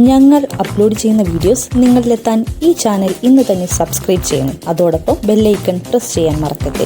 ഞങ്ങൾ അപ്ലോഡ് ചെയ്യുന്ന വീഡിയോസ് നിങ്ങളിലെത്താൻ ഈ ചാനൽ ഇന്ന് തന്നെ സബ്സ്ക്രൈബ് ചെയ്യണം. അതോടൊപ്പം ബെല്ലൈക്കൺ പ്രസ് ചെയ്യാൻ മറക്കരുത്.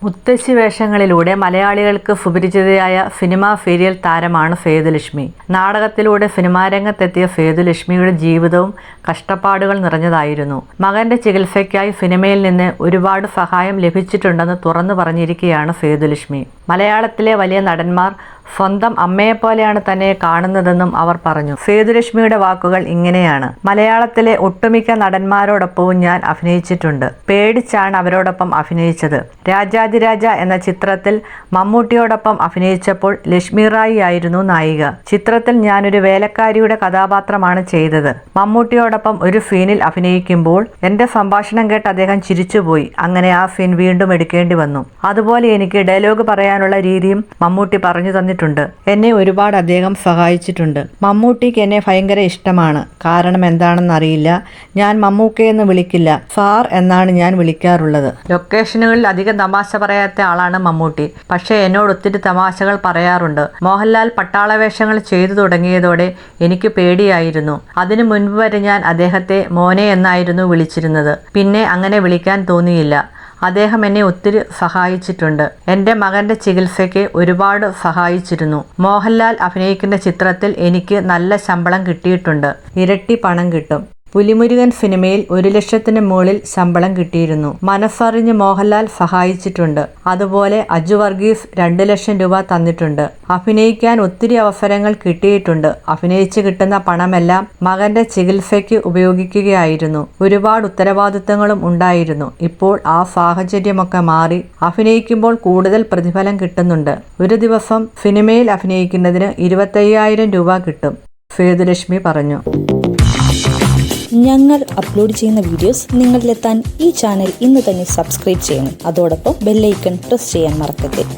മുത്തശ്ശി വേഷങ്ങളിലൂടെ മലയാളികൾക്ക് സുപരിചിതയായ സിനിമാ സീരിയൽ താരമാണ് സേതുലക്ഷ്മി. നാടകത്തിലൂടെ സിനിമാരംഗത്തെത്തിയ സേതുലക്ഷ്മിയുടെ ജീവിതവും കഷ്ടപ്പാടുകൾ നിറഞ്ഞതായിരുന്നു. മകന്റെ ചികിത്സയ്ക്കായി സിനിമയിൽ നിന്ന് ഒരുപാട് സഹായം ലഭിച്ചിട്ടുണ്ടെന്ന് തുറന്നു പറഞ്ഞിരിക്കുകയാണ് സേതുലക്ഷ്മി. മലയാളത്തിലെ വലിയ നടന്മാർ സ്വന്തം അമ്മയെപ്പോലെയാണ് തന്നെ കാണുന്നതെന്നും അവർ പറഞ്ഞു. സേതുലക്ഷ്മിയുടെ വാക്കുകൾ ഇങ്ങനെയാണ്: മലയാളത്തിലെ ഒട്ടുമിക്ക നടന്മാരോടൊപ്പവും ഞാൻ അഭിനയിച്ചിട്ടുണ്ട്. പേടിച്ചാണ് അവരോടൊപ്പം അഭിനയിച്ചത്. രാജാതിരാജ എന്ന ചിത്രത്തിൽ മമ്മൂട്ടിയോടൊപ്പം അഭിനയിച്ചപ്പോൾ ലക്ഷ്മി റായി ആയിരുന്നു നായിക. ചിത്രത്തിൽ ഞാനൊരു വേലക്കാരിയുടെ കഥാപാത്രമാണ് ചെയ്തത്. മമ്മൂട്ടിയോടൊപ്പം ഒരു സീനിൽ അഭിനയിക്കുമ്പോൾ എന്റെ സംഭാഷണം കേട്ട് അദ്ദേഹം ചിരിച്ചുപോയി. അങ്ങനെ ആ സീൻ വീണ്ടും എടുക്കേണ്ടി വന്നു. അതുപോലെ എനിക്ക് ഡയലോഗ് പറയാനുള്ള രീതിയും മമ്മൂട്ടി പറഞ്ഞു തന്നിട്ടുണ്ട്. എന്നെ ഒരുപാട് അദ്ദേഹം സഹായിച്ചിട്ടുണ്ട്. മമ്മൂട്ടിക്ക് എന്നെ ഭയങ്കര ഇഷ്ടമാണ്. കാരണം എന്താണെന്നറിയില്ല, ഞാൻ മമ്മൂക്കയെന്ന് വിളിക്കില്ല, സാർ എന്നാണ് ഞാൻ വിളിക്കാറുള്ളത്. ലൊക്കേഷനുകളിൽ അധികം തമാശ പറയാത്ത ആളാണ് മമ്മൂട്ടി. പക്ഷേ എന്നോട് ഒത്തിരി തമാശകൾ പറയാറുണ്ട്. മോഹൻലാൽ പട്ടാള വേഷങ്ങൾ ചെയ്തു തുടങ്ങിയതോടെ എനിക്ക് പേടിയായിരുന്നു. അതിനു മുൻപ് വരെ ഞാൻ അദ്ദേഹത്തെ മോനെ എന്നായിരുന്നു വിളിച്ചിരുന്നത്. പിന്നെ അങ്ങനെ വിളിക്കാൻ തോന്നിയില്ല. അദ്ദേഹം എന്നെ ഒത്തിരി സഹായിച്ചിട്ടുണ്ട്. എൻ്റെ മകന്റെ ചികിത്സയ്ക്ക് ഒരുപാട് സഹായിച്ചിരുന്നു. മോഹൻലാൽ അഭിനയിക്കുന്ന ചിത്രത്തിൽ എനിക്ക് നല്ല ശമ്പളം കിട്ടിയിട്ടുണ്ട്. ഇരട്ടി പണം കിട്ടും. പുലിമുരുകൻ സിനിമയിൽ 1,00,000-ന് മുകളിൽ ശമ്പളം കിട്ടിയിരുന്നു. മനസ്സറിഞ്ഞ് മോഹൻലാൽ സഹായിച്ചിട്ടുണ്ട്. അതുപോലെ അജു വർഗീസ് 2,00,000 രൂപ തന്നിട്ടുണ്ട്. അഭിനയിക്കാൻ ഒത്തിരി അവസരങ്ങൾ കിട്ടിയിട്ടുണ്ട്. അഭിനയിച്ച് കിട്ടുന്ന പണമെല്ലാം മകന്റെ ചികിത്സയ്ക്ക് ഉപയോഗിക്കുകയായിരുന്നു. ഒരുപാട് ഉത്തരവാദിത്തങ്ങളും ഉണ്ടായിരുന്നു. ഇപ്പോൾ ആ സാഹചര്യമൊക്കെ മാറി. അഭിനയിക്കുമ്പോൾ കൂടുതൽ പ്രതിഫലം കിട്ടുന്നുണ്ട്. ഒരു ദിവസം സിനിമയിൽ അഭിനയിക്കുന്നതിന് 25,000 രൂപ കിട്ടും, സേതുലക്ഷ്മി പറഞ്ഞു. ഞങ്ങൾ അപ്ലോഡ് ചെയ്യുന്ന വീഡിയോസ് നിങ്ങളിലെത്താൻ ഈ ചാനൽ ഇന്ന് തന്നെ സബ്സ്ക്രൈബ് ചെയ്യണം. അതോടൊപ്പം ബെല്ലൈക്കൺ പ്രസ് ചെയ്യാൻ മറക്കരുത്.